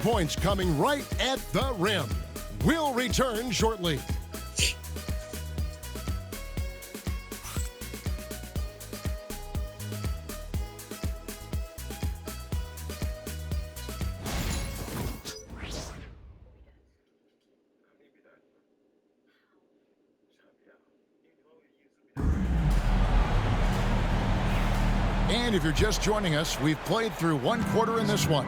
Points coming right at the rim. We'll return shortly. And if you're just joining us, we've played through one quarter in this one.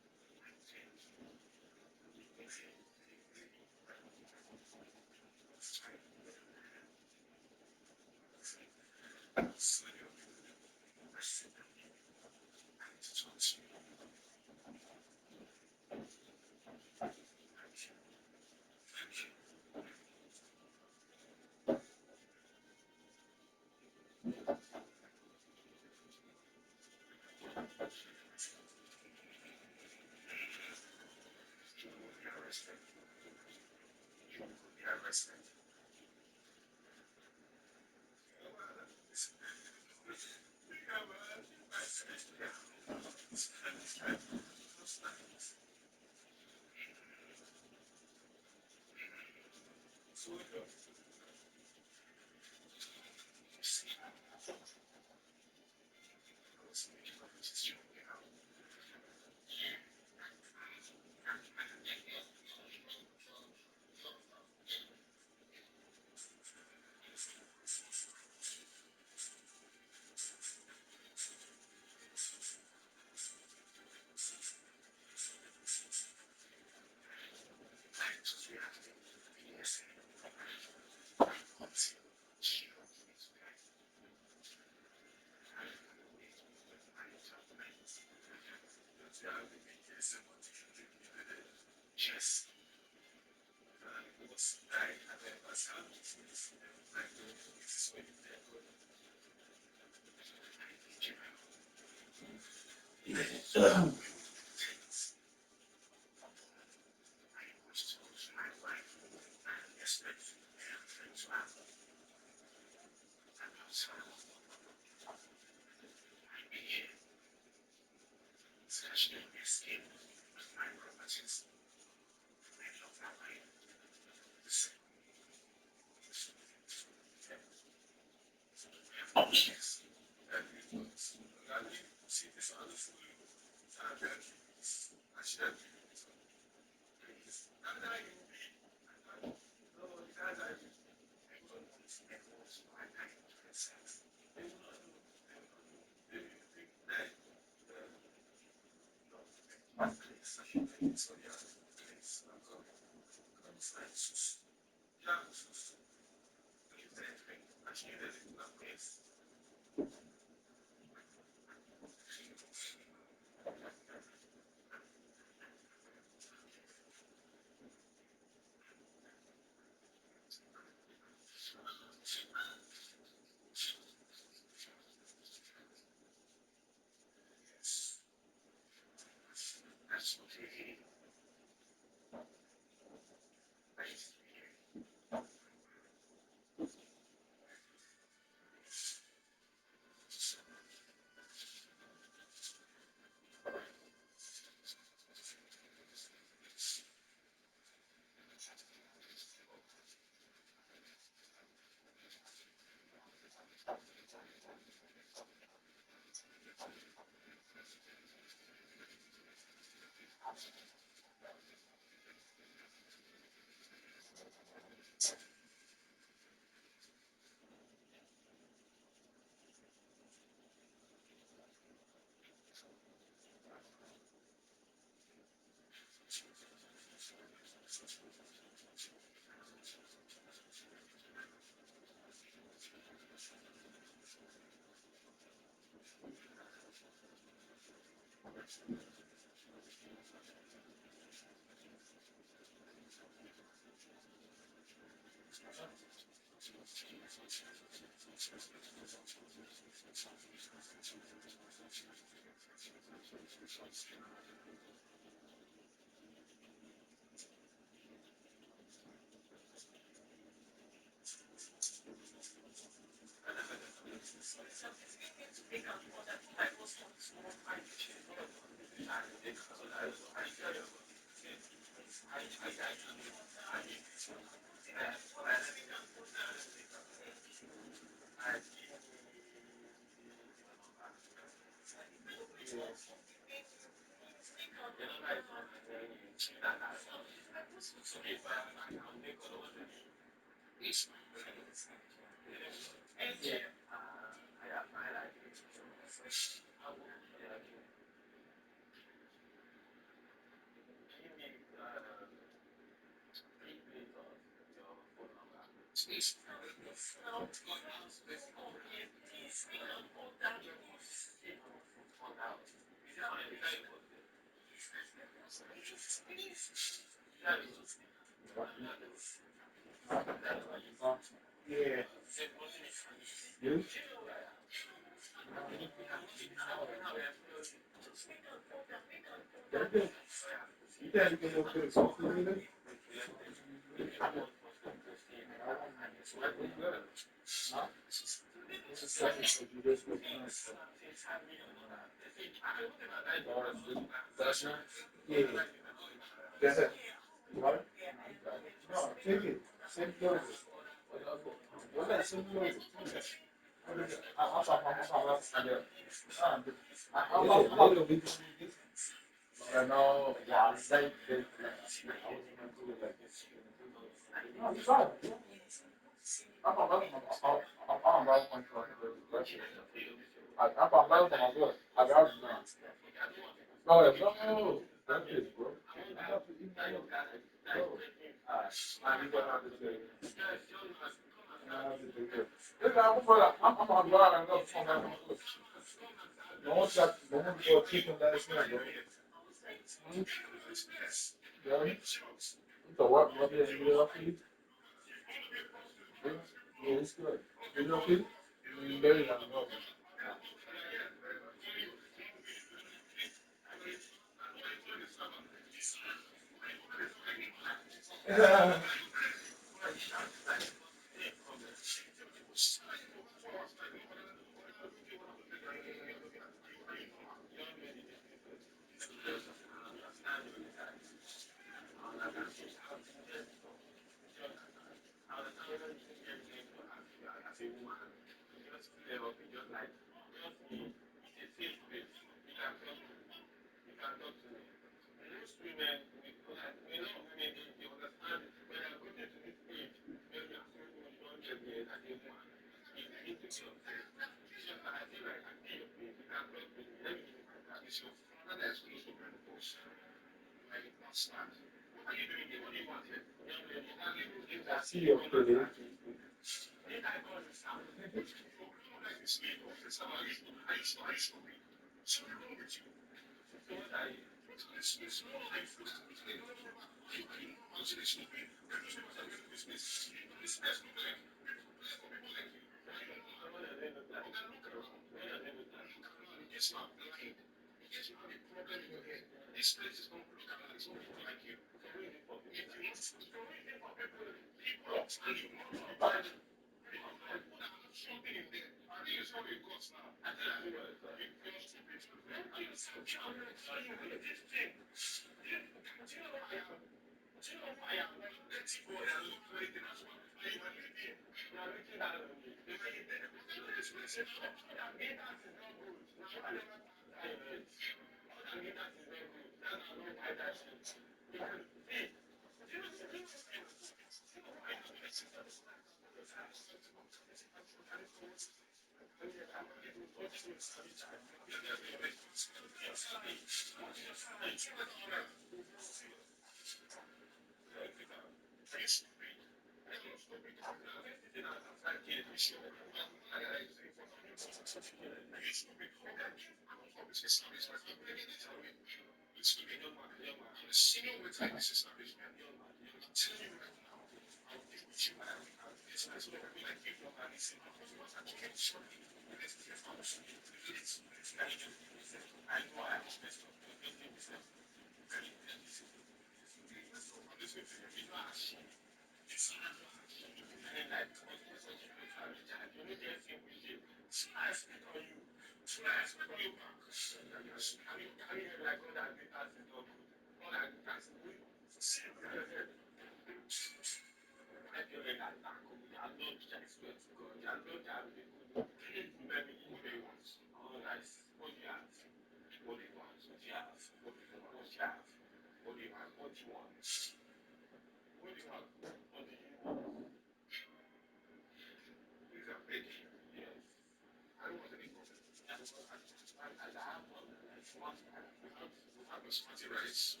basmati rice.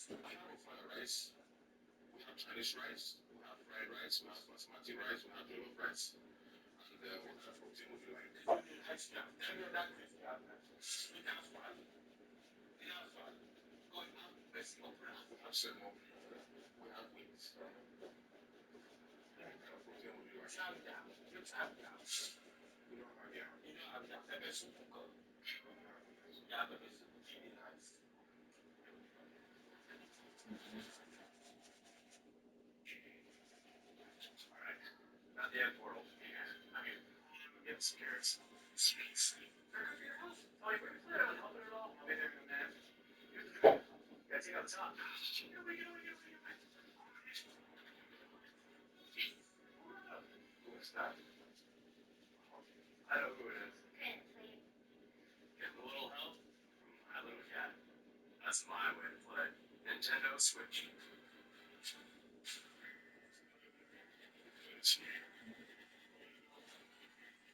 Fried rice. We have Chinese rice. We have fried rice. We have basmati rice. We have jollof rice. And what kind of protein would you like? We have salmon. We have meat. What kind of protein would you like? We don't have yam. Alright. Not the airport over here. I mean, get scared. Sweets. Oh, you put it on help at all? I'll be there in a minute. Gotta take out the top. Who is that? I know who it is. Getting a little help from my little cat. That's my way to play. Nintendo Switch. It's me.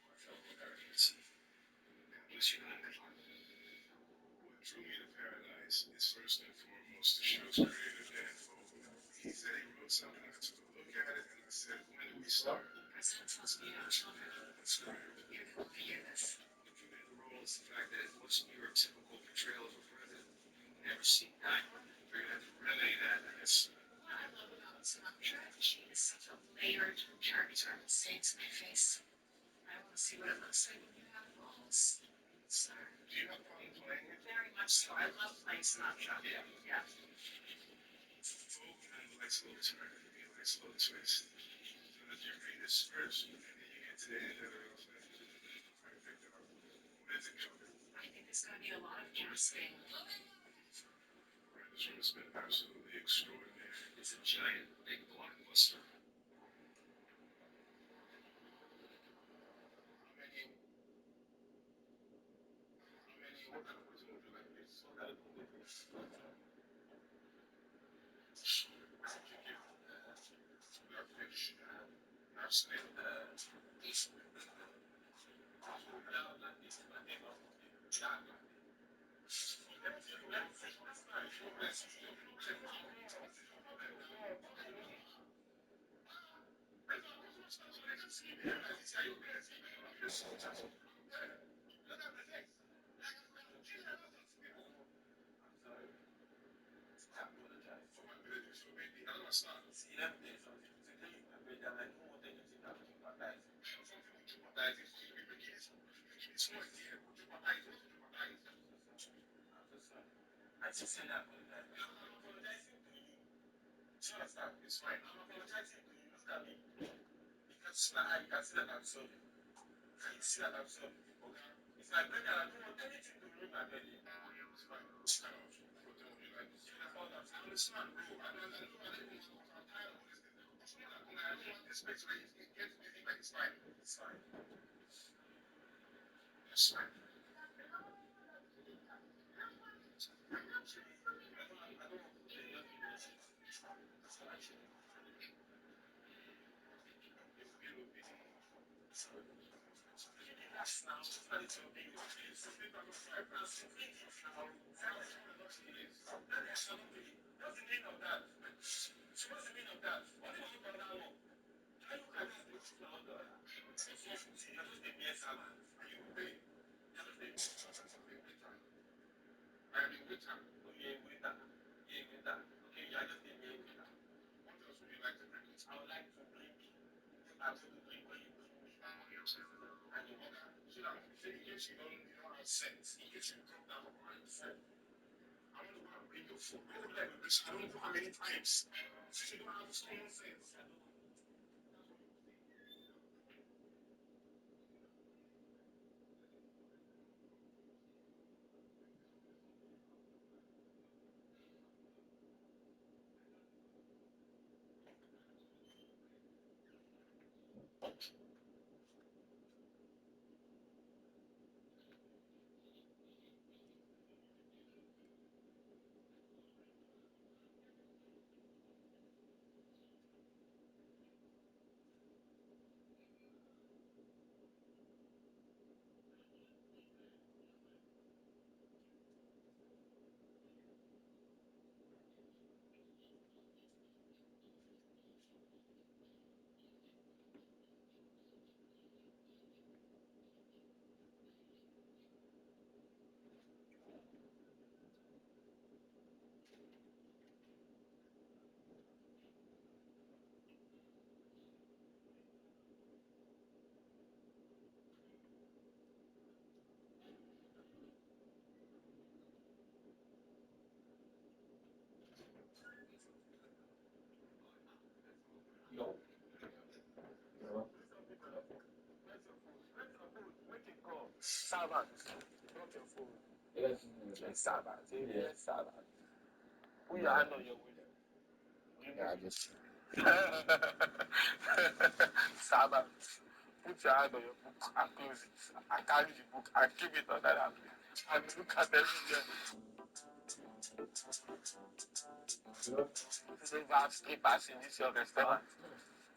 My fellow Americans. English United. What drew me to Paradise is first and foremost the show's creator, Dan Fogler. He said he wrote something, I took a look at it, and I said, when do we start? President tells me about children. That's correct. You're going to hear this. Including the role is the fact that it wasn't your typical portrayal of a president. You've never seen that. You're going to have to remedy that, I guess. What I love about Sinatra is she is such a layered character. Say it to my face. I want to see what it looks like when you have balls. Sir. Do you have a problem playing it? Very much so. I love playing Sinatra. Yeah. Yeah. Folk likes a little turn. He likes a little twist. So that you read this first, and then you get to the end of it. I picked it up. When is it coming? I think it's going to be a lot of gasping. This has been absolutely extraordinary. It's a giant, big blockbuster. What kind of person would you like this? What kind of fish? We have fish. We have snail. It's fine. I'm apologizing to you. Look at me. You can see that I'm sorry. Can you see that I'm sorry? Okay. It's my brother. I don't want anything to ruin my birthday. It's fine. What kind of protein would you like? I understand, bro. I don't even know. I'm tired of this. I don't want this place where it gets busy, but it's fine. It's fine. It's fine. You don't have sense. You get you broke down on phone. I don't know how to read your phone. I don't know how many times. You don't have common sense. Servant. Not your fool. Servant. Servant. Put your hand on your window. Yeah, I just Servant. Put your hand on your book and close it. I carry the book and keep it under that place. And look at everywhere. Never have strippers in this your restaurant.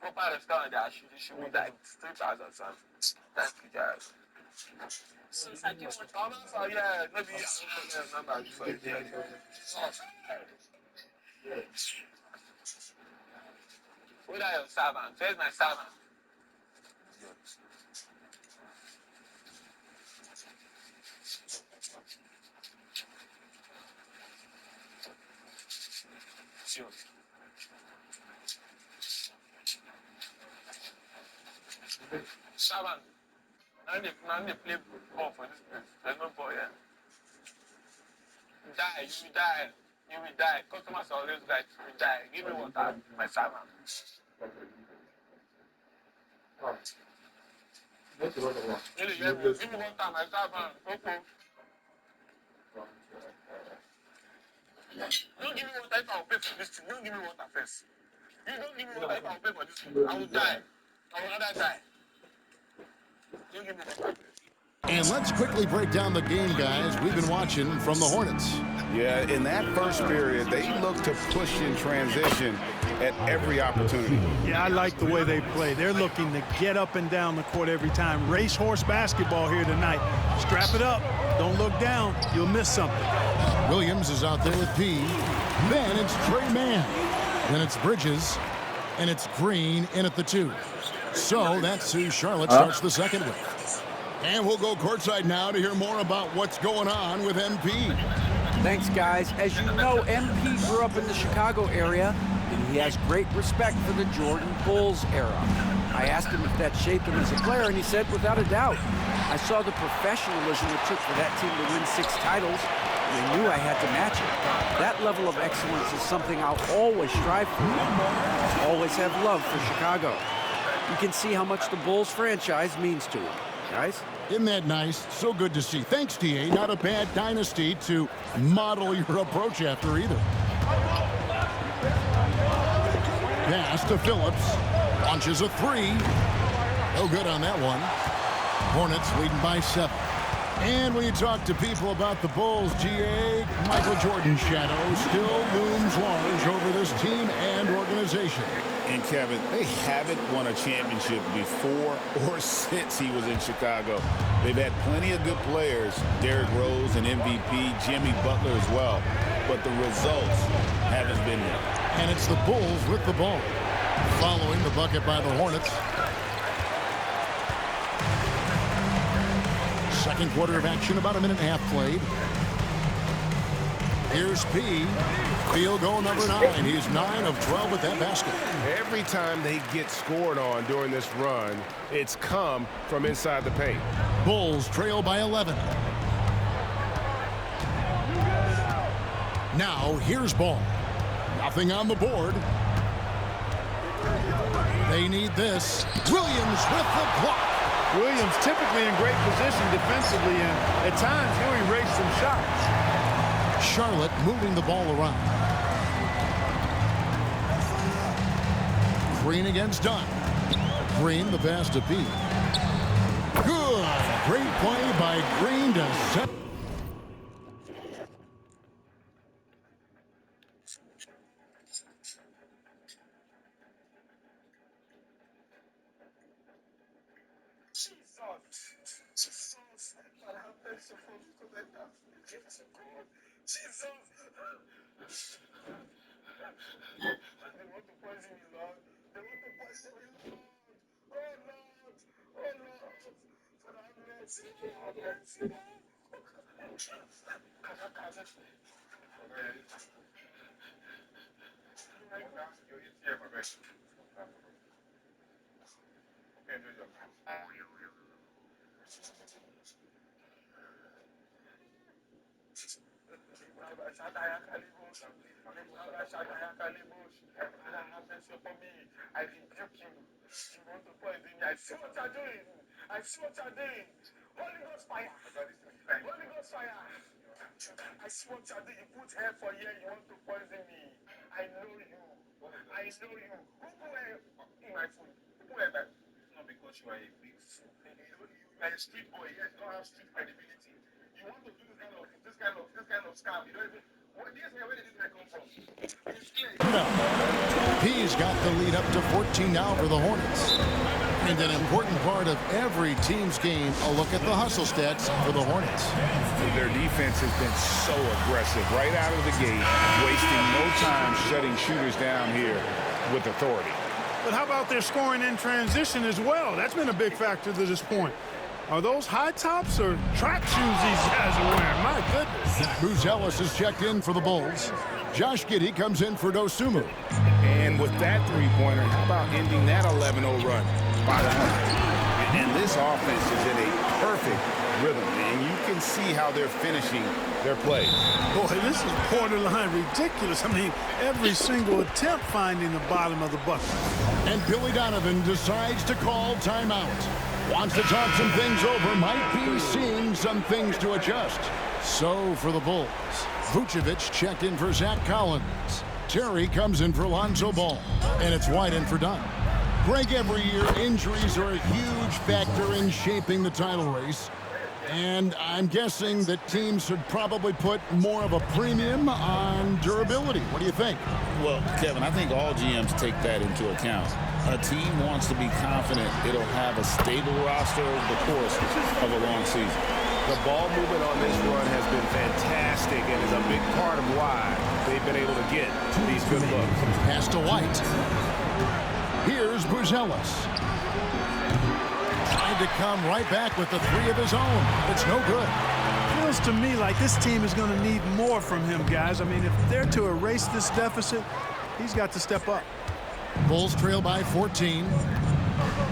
Proper restaurant, they should be like strippers or something. Thank you, guys. So, yeah, maybe number before you hear it. Where are your servants? Where's my servant? Sure. Servant. Now they play ball for this place. There's no ball here. Die, you will die. You will die. Customers are always like, you will die. Give me water, my servant. Really, give me water, my servant. Okay. Don't give me water if I will pay for this thing. Don't give me water first. You don't give me water if I will pay for this thing. I will die. I will rather die. Don't give me water first. And let's quickly break down the game, guys, we've been watching from the Hornets. Yeah, in that first period, they looked to push in transition at every opportunity. Yeah, I like the way they play. They're looking to get up and down the court every time. Racehorse basketball here tonight. Strap it up. Don't look down. You'll miss something. Williams is out there with P. Then it's Trey Mann. Then it's Bridges. And it's Green in at the 2. So that's who Charlotte starts the second with. And we'll go courtside now to hear more about what's going on with MP. Thanks, guys. As you know, MP grew up in the Chicago area, and he has great respect for the Jordan Bulls era. I asked him if that shaped him as a player, and he said, without a doubt. I saw the professionalism it took for that team to win 6 titles, and I knew I had to match it. That level of excellence is something I'll always strive for. I'll always have love for Chicago. You can see how much the Bulls franchise means to him, guys. Isn't that nice? So good to see. Thanks, TA. Not a bad dynasty to model your approach after either. Pass to Phillips. Launches a 3. No good on that one. Hornets leading by 7. And when you talk to people about the Bulls, GA, Michael Jordan's shadow still looms large over this team and organization. And Kevin, they haven't won a championship before or since he was in Chicago. They've had plenty of good players, Derrick Rose and MVP, Jimmy Butler as well. But the results haven't been there. And it's the Bulls with the ball. Following the bucket by the Hornets. Second quarter of action, about a minute and a half played. Here's P. Field goal number 9. He's 9 of 12 with that basket. Every time they get scored on during this run, it's come from inside the paint. Bulls trail by 11. Now here's ball. Nothing on the board. They need this. Williams with the block. Williams typically in great position defensively, and at times he'll erase some shots. Charlotte moving the ball around. Green against Dunn. Green, the pass to P. Good. Great play by Green to set. They want to poison me, Lord. They want to poison me, Lord. Oh, Lord. Oh, Lord. For have mercy. Have mercy. I rebuke you. You want to poison me. I see what you're doing. I see what you're doing. Holy Ghost fire. Holy Ghost fire. I swear to you, you put hair for here, you want to poison me. I know you. I know you. Who put hair in my food? Who put hair back? It's not because you are a big fool. You are a street boy. Yes, you don't have street credibility. You want to do this kind of scam. You don't even. Where did this guy come from? It's clear. He's got the lead up to 14 now for the Hornets. And an important part of every team's game, a look at the hustle stats for the Hornets. Their defense has been so aggressive right out of the gate, wasting no time shutting shooters down here with authority. But how about their scoring in transition as well? That's been a big factor to this point. Are those high tops or track shoes these guys are wearing? My goodness. Buzelis is checked in for the Bulls. Josh Giddey comes in for Dosunmu. And with that three-pointer, how about ending that 11-0 run by the Hornets? And this offense is in a perfect rhythm, and you can see how they're finishing their plays. Boy, this is borderline ridiculous. I mean, every single attempt finding the bottom of the bucket. And Billy Donovan decides to call timeout. Wants to talk some things over, might be seeing some things to adjust. So for the Bulls, Vucevic checked in for Zach Collins. Terry comes in for Lonzo Ball. And it's White in for Dunn. Greg, every year, injuries are a huge factor in shaping the title race. And I'm guessing that teams should probably put more of a premium on durability. What do you think? Well, Kevin, I think all GMs take that into account. A team wants to be confident it'll have a stable roster over the course of a long season. The ball movement on this run has been fantastic and is a big part of why they've been able to get these good looks. Pass to White. Here's Buzelis. Trying to come right back with the three of his own. It's no good. Feels to me like this team is going to need more from him, guys. I mean, if they're to erase this deficit, he's got to step up. Bulls trail by 14.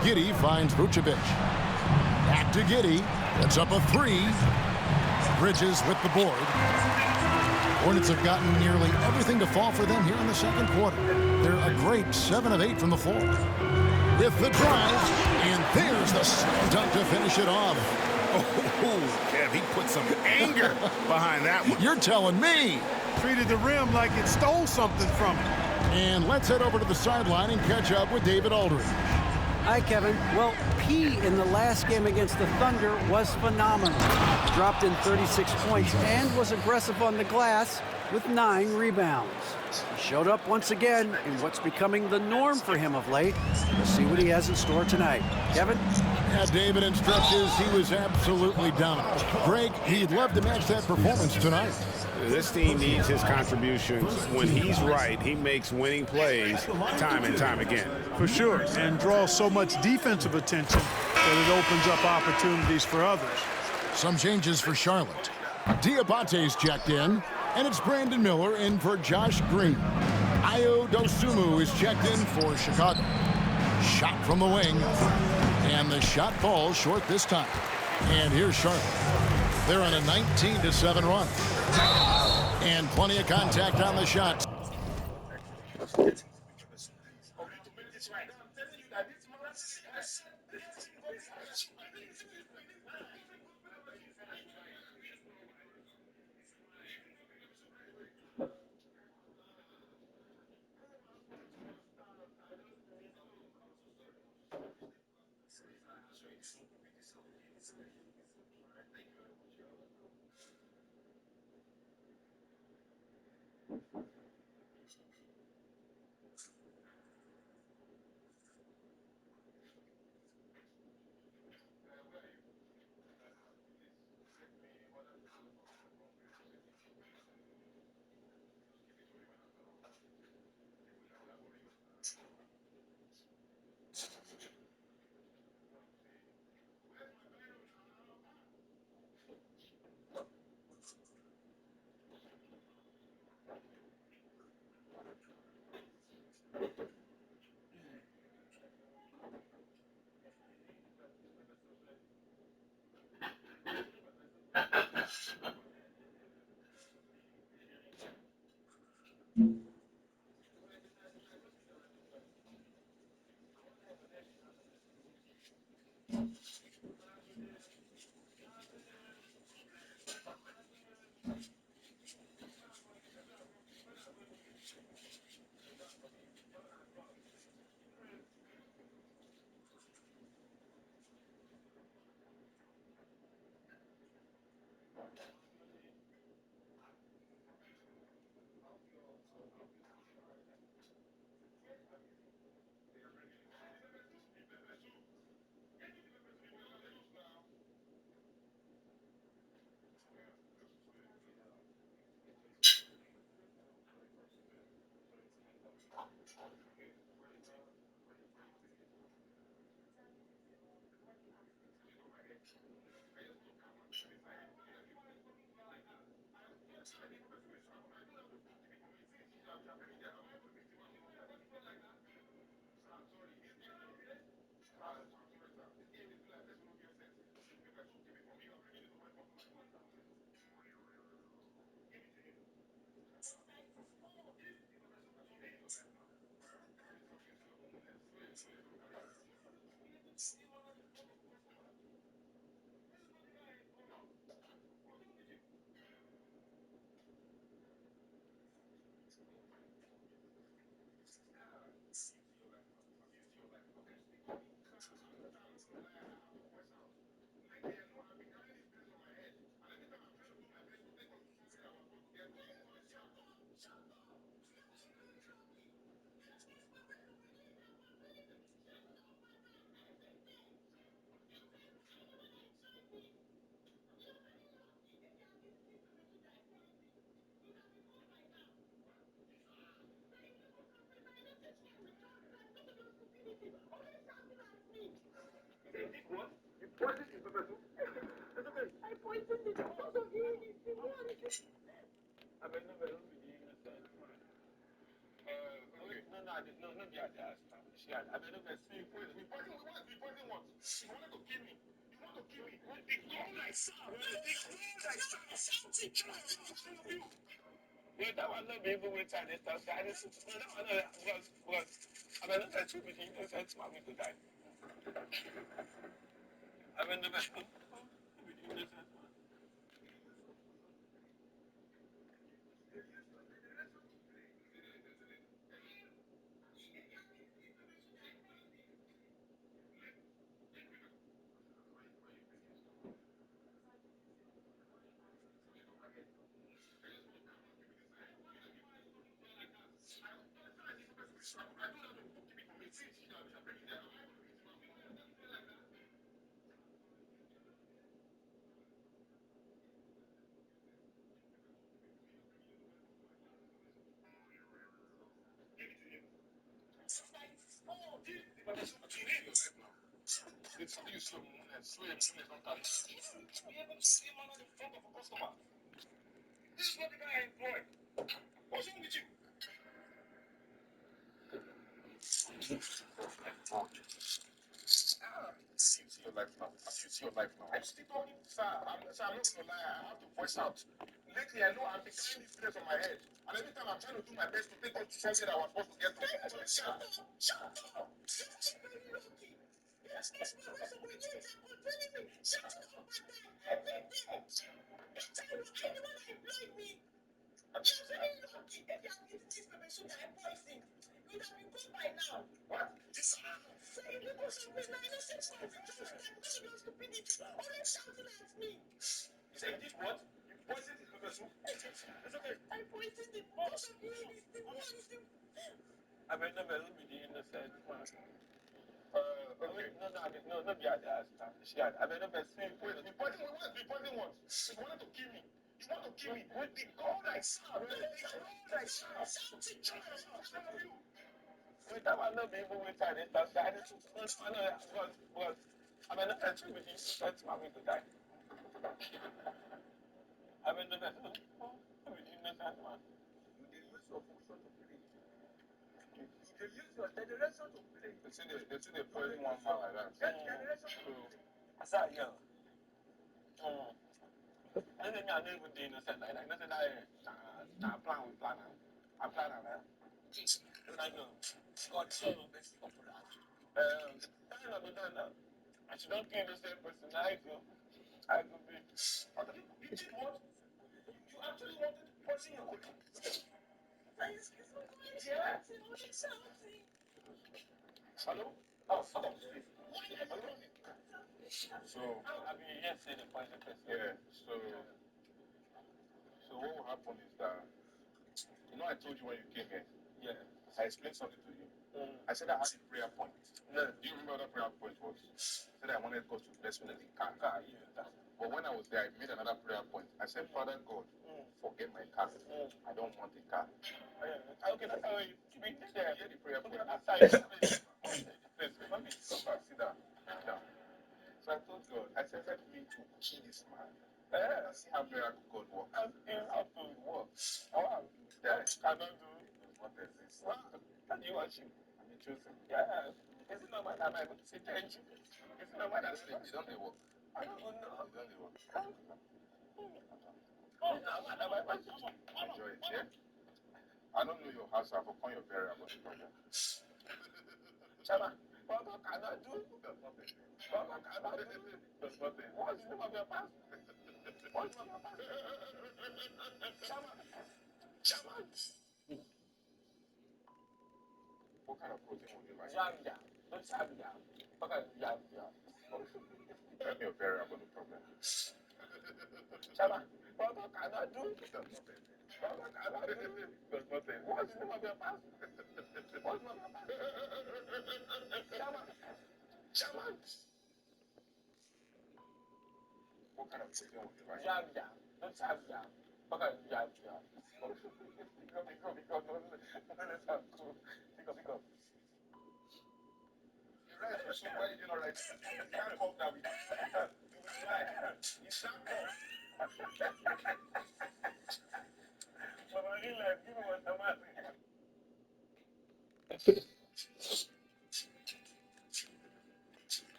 Giddey finds Vucevic. Back to Giddey. That's up a three. Bridges with the board. Hornets have gotten nearly everything to fall for them here in the second quarter. They're a great 7 of 8 from the floor. With the drive, and there's the slam dunk to finish it off. Oh, Kev, he put some anger behind that one. You're telling me. Treated the rim like it stole something from him. And let's head over to the sideline and catch up with David Aldridge. Hi, Kevin. Well, P in the last game against the Thunder was phenomenal. Dropped in 36 points and was aggressive on the glass with 9 rebounds. He showed up once again in what's becoming the norm for him of late. We'll see what he has in store tonight. Kevin? Yeah, David, in stretches, he was absolutely dominant. Greg, he'd love to match that performance tonight. This team needs his contributions. When he's right, he makes winning plays time and time again. For sure, and draws so much defensive attention that it opens up opportunities for others. Some changes for Charlotte. Diabate's checked in, and it's Brandon Miller in for Josh Green. Ayo Dosunmu is checked in for Chicago. Shot from the wing, and the shot falls short this time. And here's Charlotte. They're on a 19-7 run. And plenty of contact on the shot. Yes, I'm very good work. I'm have to work. Wow. Yeah, I don't do what is this? Wow. Can you watch him? I'm interested. Yeah. Is it normal that I'm able to say thank you? Is it normal that you don't need work? I don't know. You don't need work. Oh, no, enjoy it, yeah? I don't know your house. I've upon your variable. Chama, what can I do? What can I do? What's the name of your pastor? What's the name of your pastor? Chama. What kind of protein would you like? Jambia. No jambia. What kind of jambia? Tell me your variable, no problem. Chama, what can I do? What can I do? What's the name of your pastor? What's the name of your pastor? Chama. What kind of chicken would you like? Jambia. No jambia. What kind of jambia? Pick up. You ready for soup? Why did you not write? You can't come down with it's not cold. But I didn't like give me what I'm asking.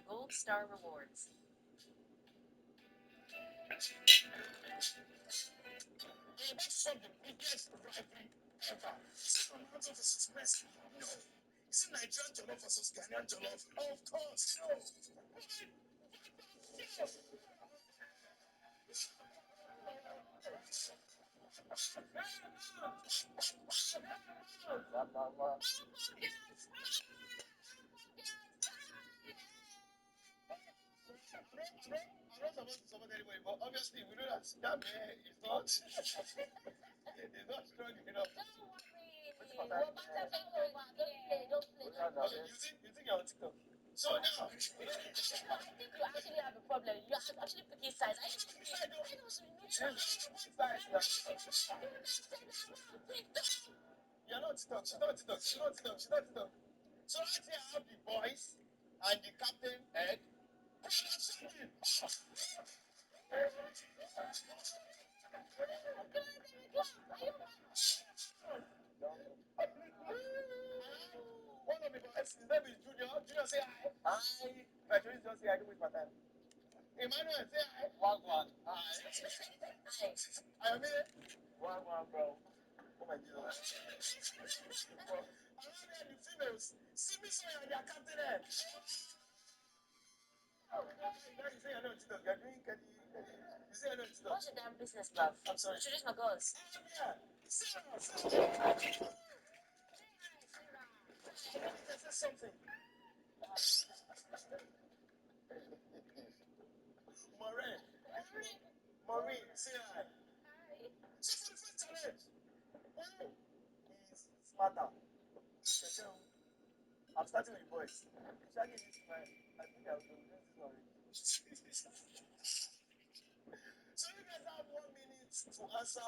Gold Star Rewards. That's the biggest rivalry ever. Amount of suspense. No. Is it Nigerian jollof versus Ghanaian jollof? Of course. No. I'm not supposed to support anybody, but obviously we know that that man is not strong enough. Okay, you think you're on TikTok? So now, I think you actually have a problem. You are actually picking sides. I don't know. you're not TikTok. She's not TikTok. So right here I have the boys and the captain head. One of the boys, his name is Junior. Junior, say hi. Hi. Eventually, just say I don't waste my time. Emmanuel, say hi. One. Hi. I mean it. One, bro. Oh my Jesus. Around there, the females. See me so you're their captain head. Now you say you're not TikTok. You're doing you say you're not TikTok. What's your damn business, bruv? I'm sorry. Introduce my girls. Yeah. Sarah. Say something. Maureen, say hi. So for the first challenge, who is smarter? I'm starting with boys. Shaggy is I think I'll do this already. So you guys have 1 minute to answer.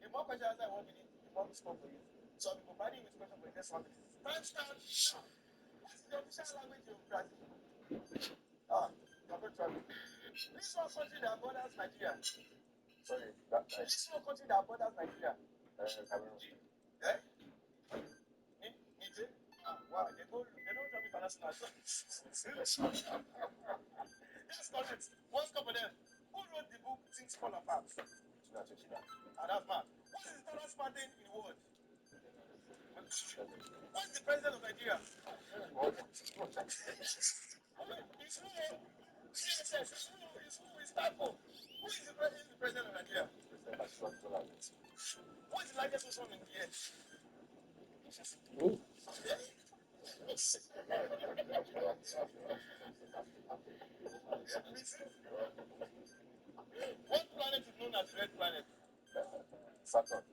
The more questions answer in 1 minute, the more we score for you. So I'll be providing with questions for the next 1 minute. Time start. What's the official language of Brazil? You're going to travel. This one country that borders Nigeria. Sorry, this one country that borders Nigeria. Cameroon. Eh? Niger? Wow, they don't jump international. That's correct. One stop for them. Who wrote the book Things Fall Apart? That's man. What is the tallest mountain in the world? What is the president of Nigeria? It's who? CSS. It's who is Taco. Who is the president of Nigeria? What is the largest ocean in the earth? What planet is known as the red planet? Saturn.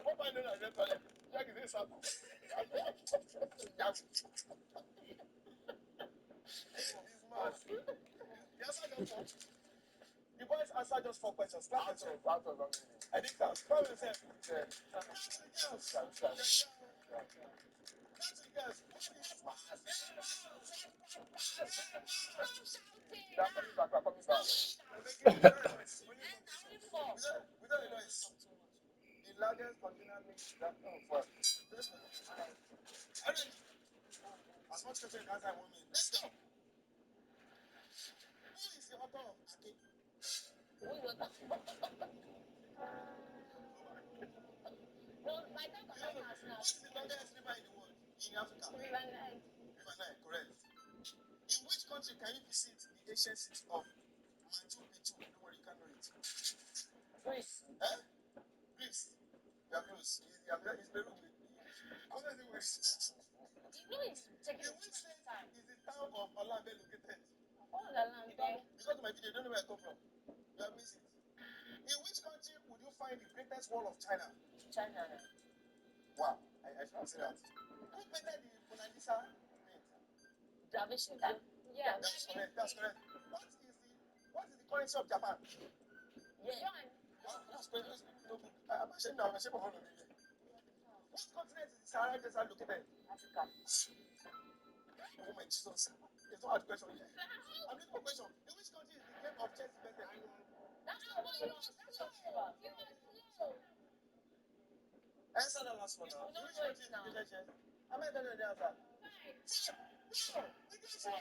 What planet is known as red planet? Jack is in Saturn. The boys answer just 4 questions. I think that's probably the same. As much as I want me. Let's go. Who is the author of Ake? No, my dad was now. What's the longest river in the world? In Africa? River Nile. River Nile, correct. In which country can you visit the ancient city of Machu Picchu? Don't worry, you can't know it. Greece. Eh? Greece. You are close. It's Peru. Honestly, You know it's taking in which state time. is the town of Olambe located? All the land there. You go to my video, you don't know where I come from. You have missed it. In which country would you find the greatest wall of China? China. Wow, I should not say that. Who painted the Mona Lisa paint? Da Vinci. Yeah. That's correct. That's correct. What is the currency of Japan? Yeah. That's correct. I'm ashamed now. I'm ashamed of all of you. What continent is the Sahara Desert located? Africa. Oh my Jesus. It's not hard question here. I'm looking for a question. In which country is the game of chess invented? That's not what you want. Answer the last one now. In which country is the game of chess? I'm not telling you the answer. No. Please give me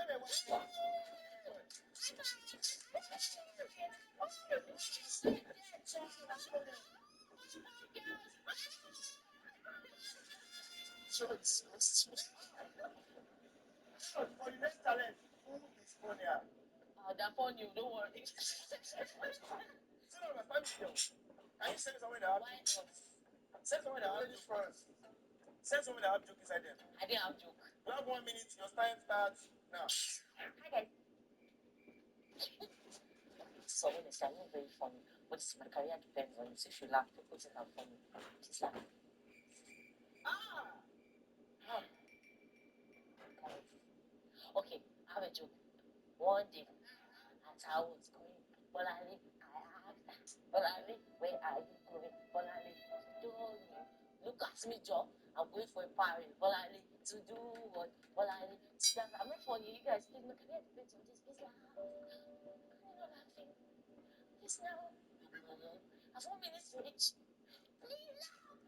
a word. Choice. For the next talent, who is funnier? They're for you, don't worry. So now my family girl. Can you send somewhere that Why have not? send somewhere that have joke first? Send somewhere that have joke inside them. I didn't have joke. You have 1 minute, your time starts now. Hi guys. Someone is not very funny, but my career depends on you. So if you laugh, people think I'm funny. Just laugh. Okay, I have a joke. One day, as I was going, Bolali, I asked, Bolali, where are you going? Bolali, told me, look at me, Joe. I'm going for a party. Bolali, to do what? Bolali, to dance. I'm not funny. You guys, please, my career depends on this. Please laugh. I'm not laughing. Please now. I've 1 minute to reach. Please laugh.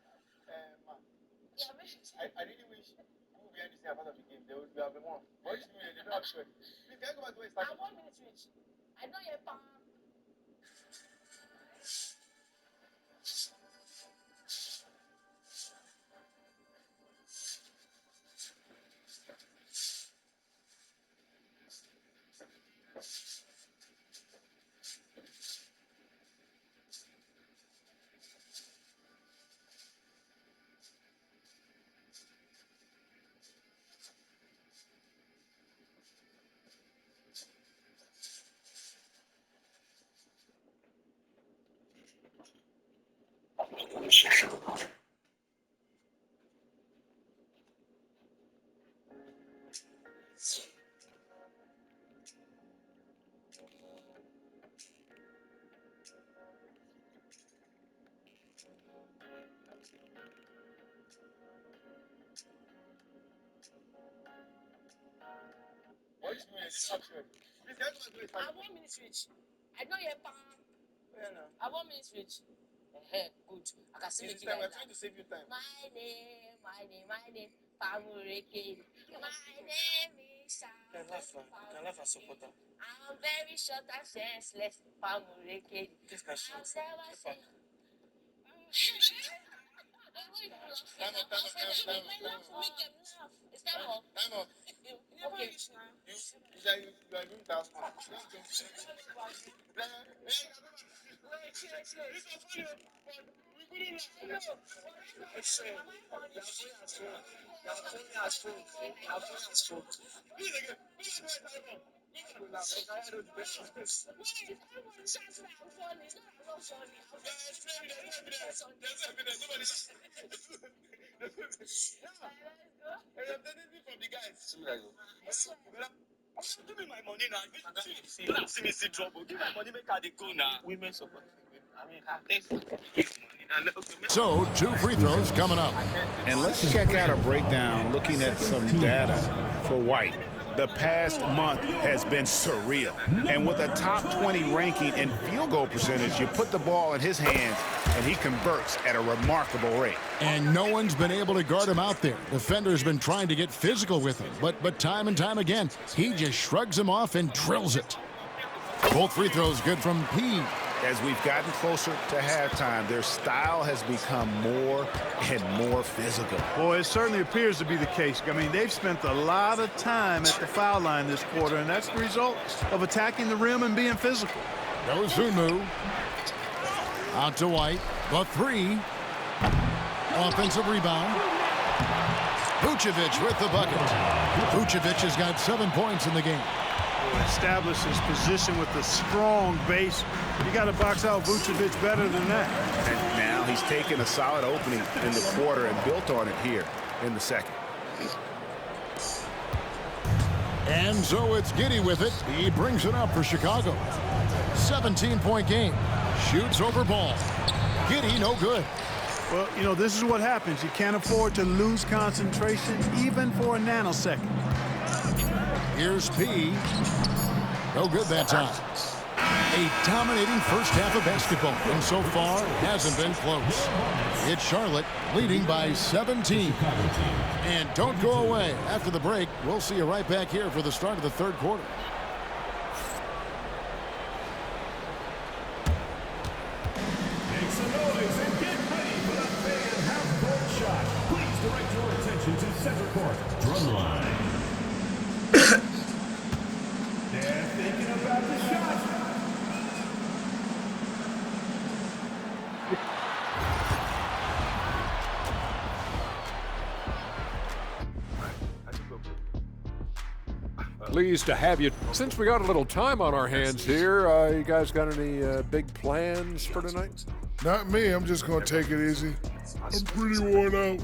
Yeah, I'm ready. I really wish who behind this thing are part of the game. They would have been won. But this game, they don't have sweat. Please, can I go back to where it I started? have 1 minute to reach. I know you're far. What is doing? It's not sweat. Please, can I go back to where it I have started? 1 minute to reach. I know you're far. Yeah, no. I have 1 minute to reach. Good. I can see This you time, we're like trying that. to save you time. My name, Pamureke. My name is Can laugh at supporter. I'm very short and senseless, Pamureke. This can shoot. I'll never say. Time up. Make them laugh. It's time up. Time up. Okay. You are doing that one. Give me my money now. See me see trouble. Give my money, make her dey go now. Women support. So 2 free throws coming up. And let's check out a breakdown looking at some data for White. The past month has been surreal. And with a top 20 ranking in field goal percentage, you put the ball in his hands, and he converts at a remarkable rate. And no one's been able to guard him out there. Defender's been trying to get physical with him, but time and time again, he just shrugs him off and drills it. Both free throws good from P. As we've gotten closer to halftime, their style has become more and more physical. Boy, it certainly appears to be the case. I mean, they've spent a lot of time at the foul line this quarter, and that's the result of attacking the rim and being physical. Goes Sunmu. Out to White. The 3. Offensive rebound. Vucevic with the bucket. Vucevic has got 7 points in the game. Establish his position with a strong base. You got to box out Vucevic better than that. And now he's taken a solid opening in the quarter and built on it here in the second. And so it's Giddey with it. He brings it up for Chicago. 17-point game. Shoots over ball. Giddey no good. Well, you know, this is what happens. You can't afford to lose concentration even for a nanosecond. Here's P. No good that time. A dominating first half of basketball, and so far hasn't been close. It's Charlotte leading by 17. And don't go away. After the break, we'll see you right back here for the start of the third quarter. Make some noise and get ready for the fan half-court shot. Please direct your attention to center court. Drumline. They're thinking about the shot. Pleased to have you. Since we got a little time on our hands here, you guys got any big plans for tonight? Not me. I'm just going to take it easy. I'm pretty worn out.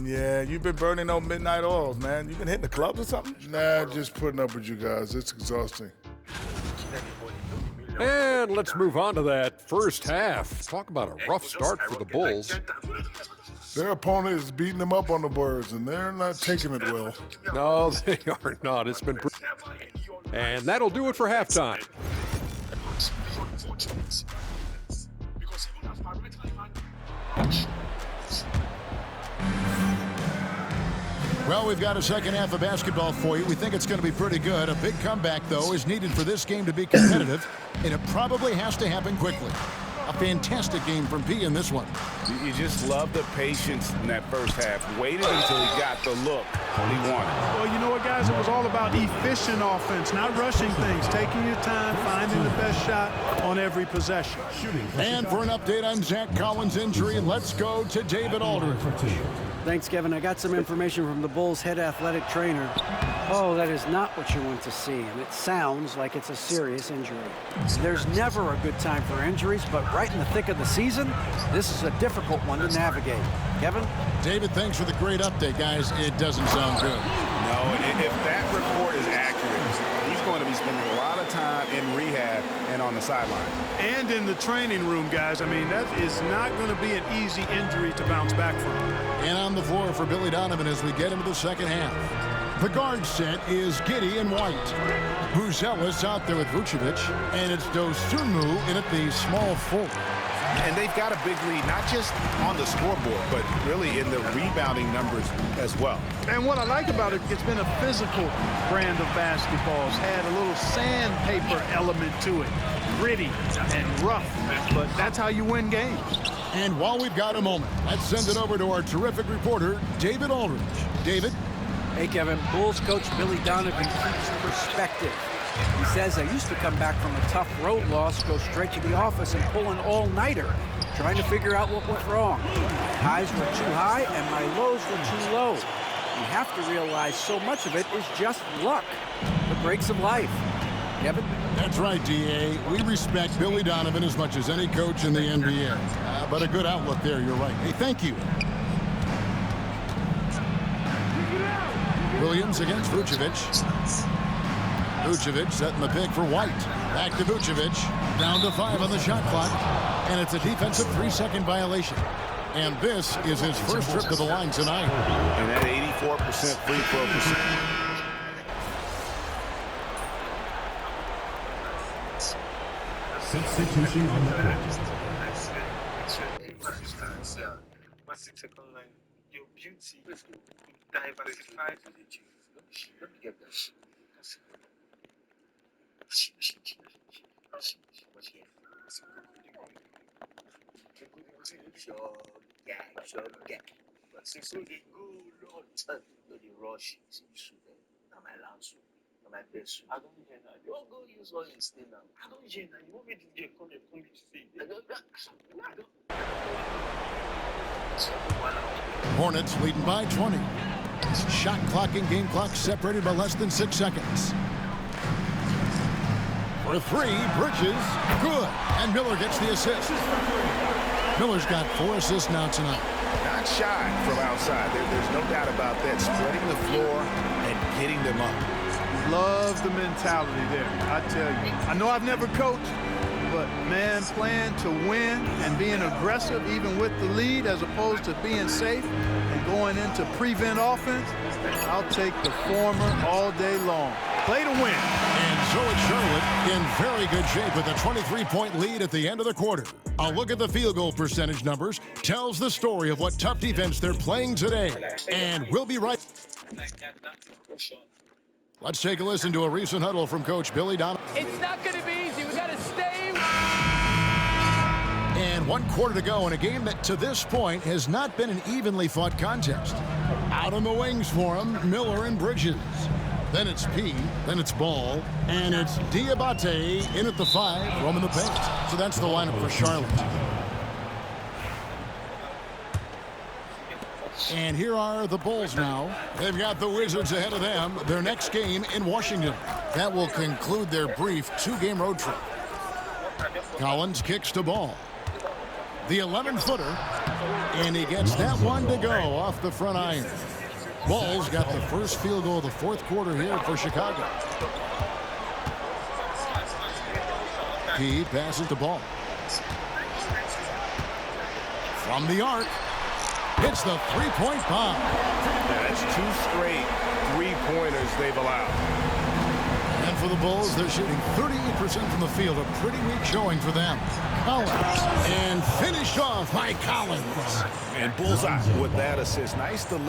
Yeah, you've been burning on midnight oils, man. You've been hitting the clubs or something? Nah, just putting up with you guys. It's exhausting. And let's move on to that first half. Talk about a rough start for the Bulls. Their opponent is beating them up on the boards, and they're not taking it well. No, they are not. It's been and that'll do it for halftime. Well, we've got a second half of basketball for you. We think it's going to be pretty good. A big comeback, though, is needed for this game to be competitive, and it probably has to happen quickly. A fantastic game from P in this one. You just love the patience in that first half. Waited until he got the look he wanted. Well, you know what, guys? It was all about efficient offense, not rushing things, taking your time, finding the best shot on every possession. And for an update on Zach Collins' injury, let's go to David Aldridge. Thanks, Kevin. I got some information from the Bulls' head athletic trainer. Oh, that is not what you want to see, and it sounds like it's a serious injury. There's never a good time for injuries, but right in the thick of the season, this is a difficult one to navigate. Kevin? David, thanks for the great update, guys. It doesn't sound good. No, and if that report is accurate, he's going to be spending a lot of time in rehab and on the sideline. And in the training room, guys. I mean, that is not going to be an easy injury to bounce back from. And on the floor for Billy Donovan as we get into the second half. The guard set is Giddey and White. Buzelis out there with Vucevic, and it's Dosunmu in at the small forward. And they've got a big lead, not just on the scoreboard, but really in the rebounding numbers as well. And what I like about it, it's been a physical brand of basketball. It's had a little sandpaper element to it. Gritty and rough, but that's how you win games. And while we've got a moment, let's send it over to our terrific reporter, David Aldridge. David? Hey, Kevin. Bulls coach Billy Donovan keeps perspective. He says, I used to come back from a tough road loss, go straight to the office and pull an all-nighter, trying to figure out what went wrong. My highs were too high and my lows were too low. You have to realize so much of it is just luck, the breaks of life. Kevin? That's right, D.A. We respect Billy Donovan as much as any coach in the NBA. But a good outlook there, you're right. Hey, thank you. Williams against Vucevic. Vucevic setting the pick for White. Back to Vucevic. Down to 5 on the shot clock. And it's a defensive 3-second violation. And this is his first trip to the line tonight. And that 84% free throw percentage. Substitution on the court. Your beauty diversifies. I don't hear that. You go use all your stay now. I don't hear that. You want me to get come to see. Hornets leading by 20. Shot clock and game clock separated by less than 6 seconds. For three, Bridges, good. And Miller gets the assist. Miller's got 4 assists now tonight. Not shy from outside. There's no doubt about that. Spreading the floor and getting them up. Love the mentality there, I tell you. I know I've never coached, but man, playing to win and being aggressive even with the lead as opposed to being safe and going into prevent offense, I'll take the former all day long. Play to win. And so it's Charlotte in very good shape with a 23-point lead at the end of the quarter. A look at the field goal percentage numbers tells the story of what tough defense they're playing today. And we'll be right. Let's take a listen to a recent huddle from Coach Billy Donovan. It's not going to be easy. We got to stay. And 1 quarter to go in a game that to this point has not been an evenly fought contest. Out on the wings for him, Miller and Bridges. Then it's P, then it's Ball, and it's Diabate in at the 5, roaming the paint. So that's the lineup for Charlotte. And here are the Bulls now. They've got the Wizards ahead of them. Their next game in Washington. That will conclude their brief 2-game road trip. Collins kicks to Ball. The 11-footer. And he gets that one to go off the front iron. Ball's got the first field goal of the 4th quarter here for Chicago. P passes the ball. From the arc. Hits the 3-point bomb. That's 2 straight 3-pointers they've allowed. And for the Bulls, they're shooting 38% from the field. A pretty weak showing for them. Collins. And finished off by Collins. And bullseye with that assist. Nice to